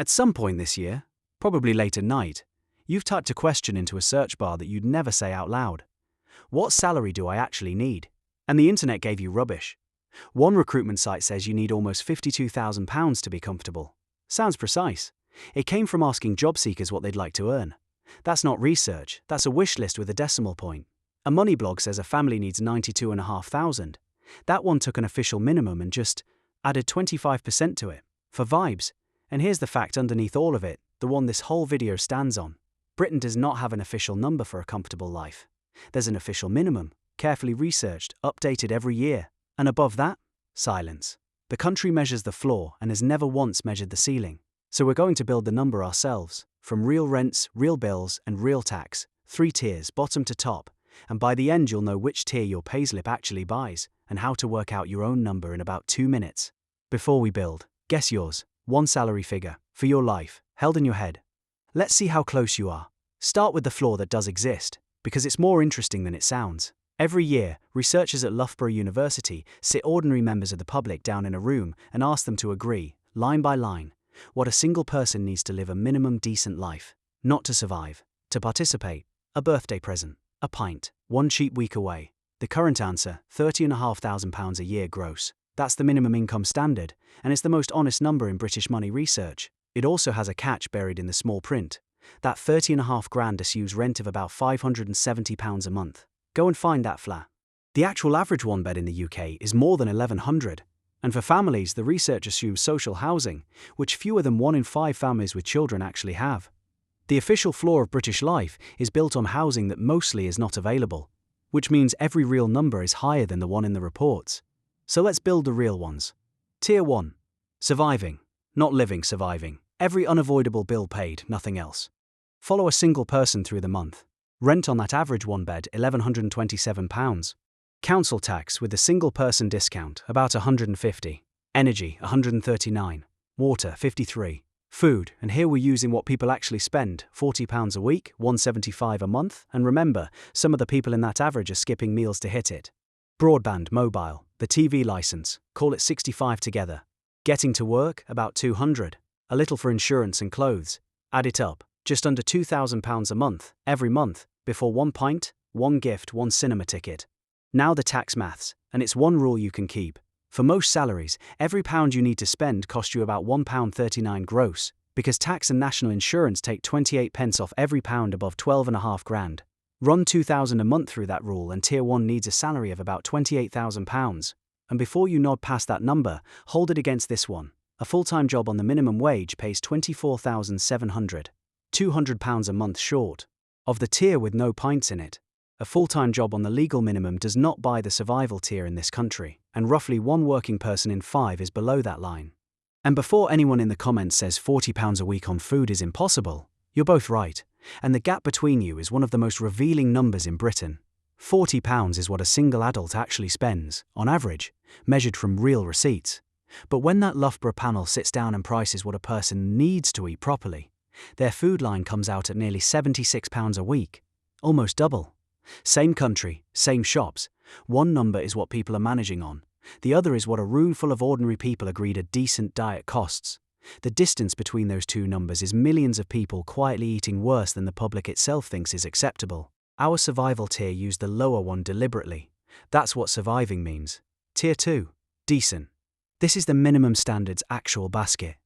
At some point this year, probably late at night, you've typed a question into a search bar that you'd never say out loud. What salary do I actually need? And the internet gave you rubbish. One recruitment site says you need almost £52,000 to be comfortable. Sounds precise. It came from asking job seekers what they'd like to earn. That's not research, that's a wish list with a decimal point. A money blog says a family needs £92,500. That one took an official minimum and just added 25% to it. For vibes. And here's the fact underneath all of it, the one this whole video stands on. Britain does not have an official number for a comfortable life. There's an official minimum, carefully researched, updated every year. And above that, silence. The country measures the floor and has never once measured the ceiling. So we're going to build the number ourselves, from real rents, real bills, and real tax, 3 tiers, bottom to top. And by the end you'll know which tier your payslip actually buys, and how to work out your own number in about 2 minutes. Before we build, guess yours, one salary figure, for your life, held in your head. Let's see how close you are. Start with the floor that does exist, because it's more interesting than it sounds. Every year, researchers at Loughborough University sit ordinary members of the public down in a room and ask them to agree, line by line, what a single person needs to live a minimum decent life. Not to survive, to participate, a birthday present, a pint, one cheap week away. The current answer, £30,500 a year gross. That's the minimum income standard, and it's the most honest number in British money research. It also has a catch buried in the small print. That £30,500 assumes rent of about £570 a month. Go and find that flat. The actual average one bed in the UK is more than 1,100. And for families, the research assumes social housing, which fewer than 1 in 5 families with children actually have. The official floor of British life is built on housing that mostly is not available, which means every real number is higher than the one in the reports. So let's build the real ones. Tier 1. Surviving. Not living, surviving. Every unavoidable bill paid, nothing else. Follow a single person through the month. Rent on that average one bed, £1,127. Council tax with the single person discount, about £150. Energy, £139. Water, £53. Food, and here we're using what people actually spend, £40 a week, £175 a month, and remember, some of the people in that average are skipping meals to hit it. Broadband, mobile, the TV license, call it 65 together. Getting to work, about £200. A little for insurance and clothes. Add it up, just under £2,000 a month, every month, before one pint, one gift, one cinema ticket. Now the tax maths, and it's one rule you can keep. For most salaries, every pound you need to spend costs you about £1.39 gross, because tax and national insurance take 28 pence off every pound above 12.5 grand. Run £2,000 a month through that rule and Tier 1 needs a salary of about £28,000. And before you nod past that number, hold it against this one. A full-time job on the minimum wage pays £24,700. £200 a month short of the tier with no pints in it. A full-time job on the legal minimum does not buy the survival tier in this country, and roughly 1 working person in 5 is below that line. And before anyone in the comments says £40 a week on food is impossible, you're both right, and the gap between you is one of the most revealing numbers in Britain. £40 is what a single adult actually spends, on average, measured from real receipts. But when that Loughborough panel sits down and prices what a person needs to eat properly, their food line comes out at nearly £76 a week, almost double. Same country, same shops. One number is what people are managing on. The other is what a room full of ordinary people agreed a decent diet costs. The distance between those two numbers is millions of people quietly eating worse than the public itself thinks is acceptable. Our survival tier used the lower one deliberately. That's what surviving means. Tier 2. Decent. This is the minimum standard's actual basket.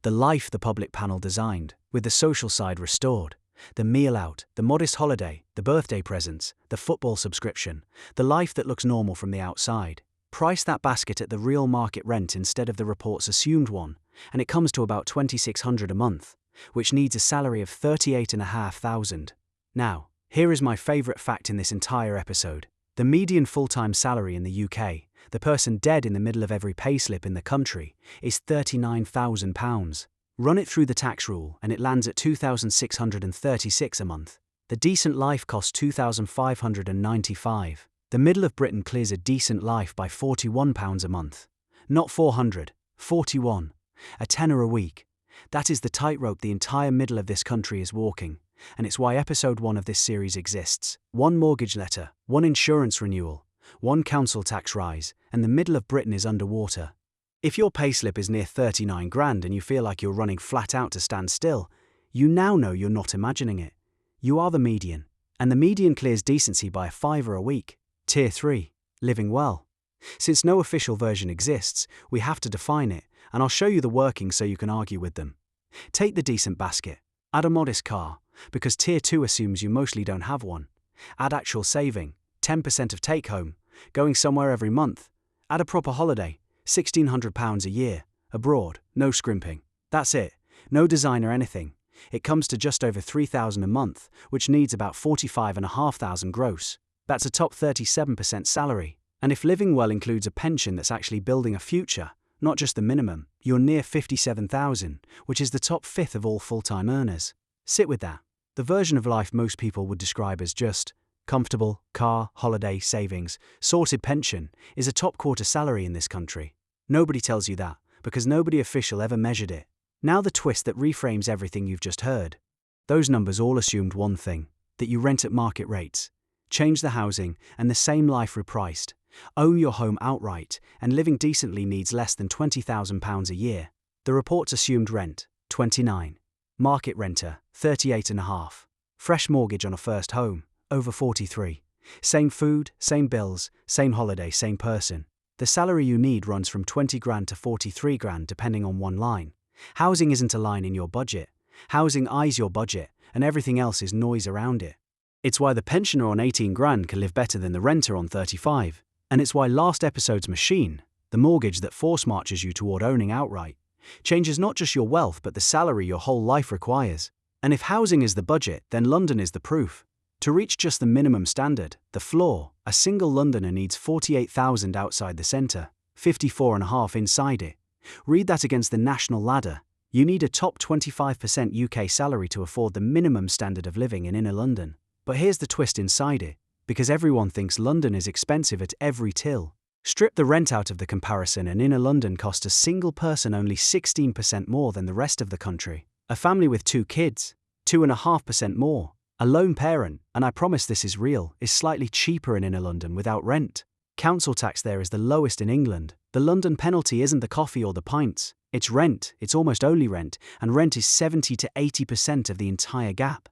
The life the public panel designed, with the social side restored. The meal out, the modest holiday, the birthday presents, the football subscription, the life that looks normal from the outside. Price that basket at the real market rent instead of the report's assumed one, and it comes to about £2,600 a month, which needs a salary of £38,500. Now, here is my favourite fact in this entire episode. The median full-time salary in the UK, the person dead in the middle of every payslip in the country, is £39,000. Run it through the tax rule and it lands at £2,636 a month. The decent life costs £2,595. The middle of Britain clears a decent life by £41 a month. Not 400, 41. A tenner a week. That is the tightrope the entire middle of this country is walking, and it's why episode 1 of this series exists. 1 mortgage letter, 1 insurance renewal, 1 council tax rise, and the middle of Britain is underwater. If your payslip is near 39 grand and you feel like you're running flat out to stand still, you now know you're not imagining it. You are the median, and the median clears decency by a £5 a week. Tier 3, living well. Since no official version exists, we have to define it, and I'll show you the workings so you can argue with them. Take the decent basket. Add a modest car, because Tier 2 assumes you mostly don't have one. Add actual saving, 10% of take-home, going somewhere every month. Add a proper holiday, £1,600 a year, abroad, no scrimping. That's it, no design or anything. It comes to just over £3,000 a month, which needs about £45,500 gross. That's a top 37% salary. And if living well includes a pension that's actually building a future, not just the minimum, you're near £57,000, which is the top fifth of all full-time earners. Sit with that. The version of life most people would describe as just comfortable, car, holiday, savings, sorted pension is a top quarter salary in this country. Nobody tells you that, because nobody official ever measured it. Now the twist that reframes everything you've just heard. Those numbers all assumed one thing, that you rent at market rates, change the housing, and the same life repriced. Own your home outright, and living decently needs less than £20,000 a year. The reports assumed rent, 29. Market renter, 38.5. Fresh mortgage on a first home, over 43. Same food, same bills, same holiday, same person. The salary you need runs from 20 grand to 43 grand depending on one line. Housing isn't a line in your budget. Housing eyes your budget, and everything else is noise around it. It's why the pensioner on 18 grand can live better than the renter on 35. And it's why last episode's machine, the mortgage that force marches you toward owning outright, changes not just your wealth but the salary your whole life requires. And if housing is the budget, then London is the proof. To reach just the minimum standard, the floor, a single Londoner needs 48,000 outside the centre, 54.5 inside it. Read that against the national ladder. You need a top 25% UK salary to afford the minimum standard of living in inner London. But here's the twist inside it. Because everyone thinks London is expensive at every till. Strip the rent out of the comparison and inner London costs a single person only 16% more than the rest of the country. A family with 2 kids, 2.5% more. A lone parent, and I promise this is real, is slightly cheaper in inner London without rent. Council tax there is the lowest in England. The London penalty isn't the coffee or the pints, it's rent, it's almost only rent, and rent is 70 to 80% of the entire gap.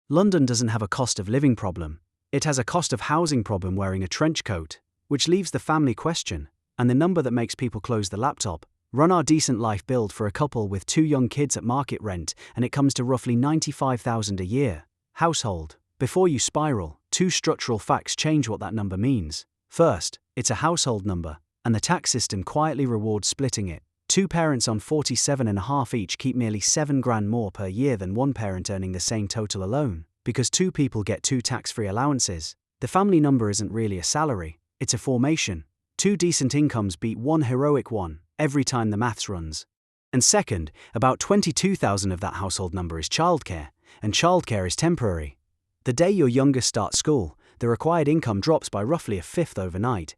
London doesn't have a cost of living problem. It has a cost of housing problem wearing a trench coat, which leaves the family question, and the number that makes people close the laptop. Run our decent life build for a couple with 2 young kids at market rent, and it comes to roughly £95,000 a year. Household. Before you spiral, 2 structural facts change what that number means. First, it's a household number, and the tax system quietly rewards splitting it. 2 parents on 47.5 each keep nearly 7 grand more per year than one parent earning the same total alone. Because 2 people get 2 tax-free allowances. The family number isn't really a salary, it's a formation. 2 decent incomes beat 1 heroic one, every time the maths runs. And second, about 22,000 of that household number is childcare, and childcare is temporary. The day your youngest starts school, the required income drops by roughly a fifth overnight.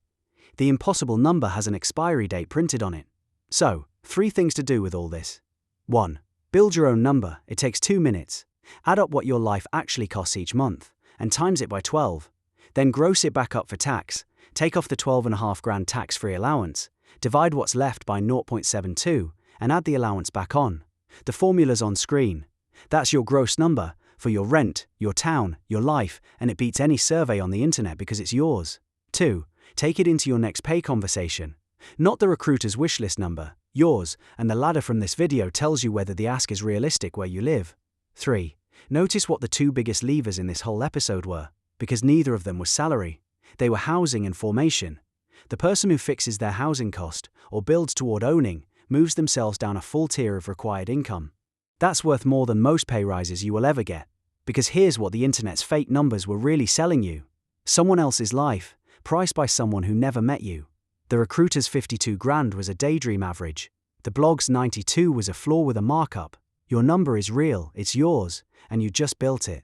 The impossible number has an expiry date printed on it. So, 3 things to do with all this. 1. Build your own number, it takes 2 minutes. Add up what your life actually costs each month, and times it by 12. Then gross it back up for tax, take off the 12.5 grand tax-free allowance, divide what's left by 0.72, and add the allowance back on. The formula's on screen. That's your gross number, for your rent, your town, your life, and it beats any survey on the internet because it's yours. 2. Take it into your next pay conversation. Not the recruiter's wishlist number, yours, and the ladder from this video tells you whether the ask is realistic where you live. 3. Notice what the 2 biggest levers in this whole episode were, because neither of them was salary. They were housing and formation. The person who fixes their housing cost, or builds toward owning, moves themselves down a full tier of required income. That's worth more than most pay rises you will ever get, because here's what the internet's fake numbers were really selling you. Someone else's life, priced by someone who never met you. The recruiter's 52 grand was a daydream average. The blog's 92 was a floor with a markup. Your number is real, it's yours, and you just built it.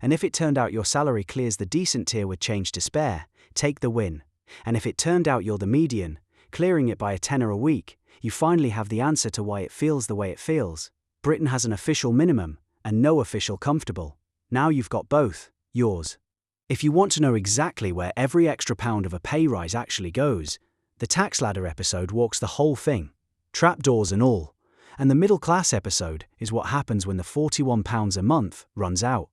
And if it turned out your salary clears the decent tier with change to spare, take the win. And if it turned out you're the median, clearing it by a tenner a week, you finally have the answer to why it feels the way it feels. Britain has an official minimum, and no official comfortable. Now you've got both, yours. If you want to know exactly where every extra pound of a pay rise actually goes, the tax ladder episode walks the whole thing. trapdoors and all. And the middle class episode is what happens when the £41 a month runs out.